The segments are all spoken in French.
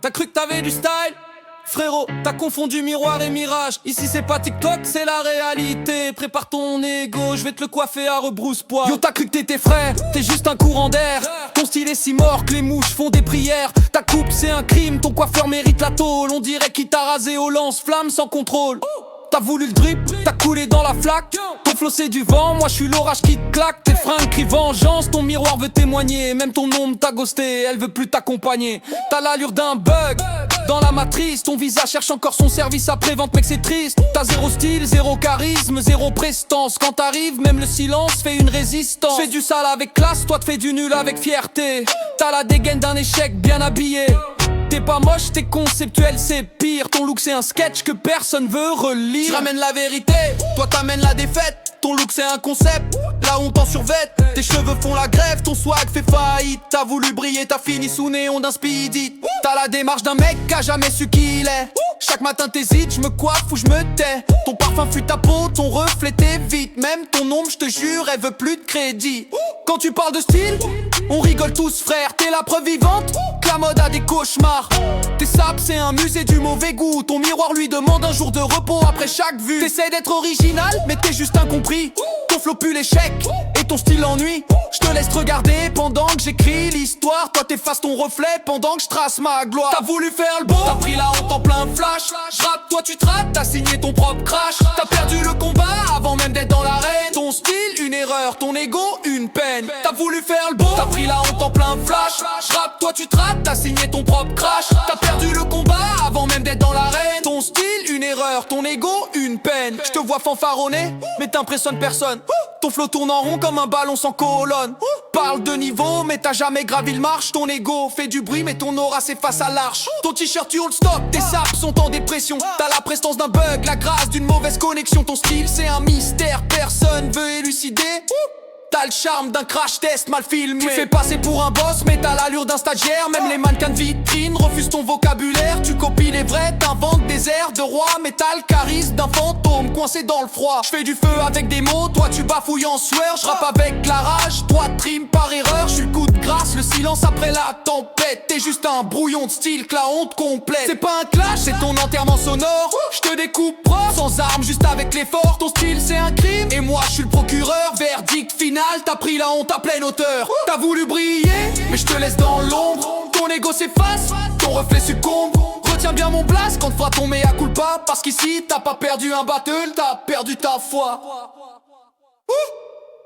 T'as cru que t'avais du style? Frérot, t'as confondu miroir et mirage. Ici c'est pas TikTok, c'est la réalité. Prépare ton ego, je vais te le coiffer à rebrousse-poil. Yo, t'as cru que t'étais frais, t'es juste un courant d'air. Ton style est si mort que les mouches font des prières. Ta coupe c'est un crime, ton coiffeur mérite la tôle. On dirait qu'il t'a rasé au lance-flamme sans contrôle. T'as voulu le drip, t'as coulé dans la flaque. Ton flow c'est du vent, moi je suis l'orage qui te claque. Tes fringues crient vengeance, ton miroir veut témoigner. Même ton ombre t'a ghosté, elle veut plus t'accompagner. T'as l'allure d'un bug dans la matrice, ton visage cherche encore son service après-vente, mec c'est triste. T'as zéro style, zéro charisme, zéro prestance. Quand t'arrives, même le silence fait une résistance. Fais du sale avec classe, toi te fais du nul avec fierté. T'as la dégaine d'un échec bien habillé. T'es pas moche, t'es conceptuel, c'est pire. Ton look c'est un sketch que personne veut relire. Je ramène la vérité, toi t'amènes la défaite. Ton look c'est un concept, là on t'en survête. Tes cheveux font la grève, ton swag fait faillite. T'as voulu briller, t'as fini sous néon d'un speedy. T'as la démarche d'un mec qui a jamais su qui il est. Chaque matin t'hésites, je me coiffe ou je me tais. Ton parfum fuit ta peau, ton reflet t'évite. Même ton ombre, je te jure, elle veut plus de crédit. Quand tu parles de style, on rigole tous frère. T'es la preuve vivante que la mode a des cauchemars. Tes sapes c'est un musée du mauvais goût. Ton miroir lui demande un jour de repos après chaque vue. T'essaies d'être original mais t'es juste incompris. Ton flow pue l'échec et ton style ennui. Je te laisse te regarder pendant que j'écris l'histoire. Toi t'effaces ton reflet pendant que je trace ma gloire. T'as voulu faire le beau, t'as pris la honte en plein flash. J'rappe, toi tu te rates, t'as signé ton propre crash. T'as perdu le combat avant même d'être dans l'arène. Ton style, une erreur, ton ego, une peine. T'as voulu faire le beau, t'as pris la honte en plein flash. J'rappe, toi tu te rates, t'as signé ton propre crash. T'as perdu le combat avant même d'être dans l'arène. Ton style, une erreur, ton ego, une peine. Je te vois fanfaronner, mais t'impressionnes personne. Ton flow tourne en rond comme un ballon sans colonne. Parle de niveau, mais t'as jamais gravi le marche. Ton ego fait du bruit, mais ton aura s'efface à l'arche. Ton t-shirt tu le stop, tes sapes sont en dépression. T'as la prestance d'un bug, la grâce d'une mauvaise connexion. Ton style c'est un mystère, personne veut élucider. T'as le charme d'un crash test mal filmé. Tu fais passer pour un boss mais t'as l'allure d'un stagiaire. Même les mannequins de vitrine refusent ton vocabulaire. Tu copies les vrais, t'inventes des airs de roi. Mais t'as le charisme d'un fantôme coincé dans le froid. Je fais du feu avec des mots, toi tu bafouilles en sueur. Je rappe avec la rage, toi trime par erreur. Je suis le coup de grâce, le silence après la tempête. T'es juste un brouillon de style que la honte complète. C'est pas un clash, c'est ton enterrement sonore. Je te découpe propre, sans armes, juste avec l'effort. Ton style c'est un crime, et moi je suis le procureur. Verdict final, t'as pris la honte à pleine hauteur. T'as voulu briller, mais je te laisse dans l'ombre. Ton ego s'efface, ton reflet succombe. Retiens bien mon place quand fera ton mea culpa. Parce qu'ici t'as pas perdu un battle, t'as perdu ta foi.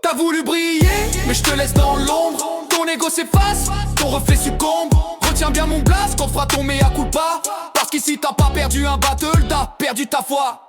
T'as voulu briller, mais je te laisse dans l'ombre. Ton ego s'efface, ton reflet succombe. Retiens bien mon place quand fera ton mea culpa. Parce qu'ici t'as pas perdu un battle, t'as perdu ta foi.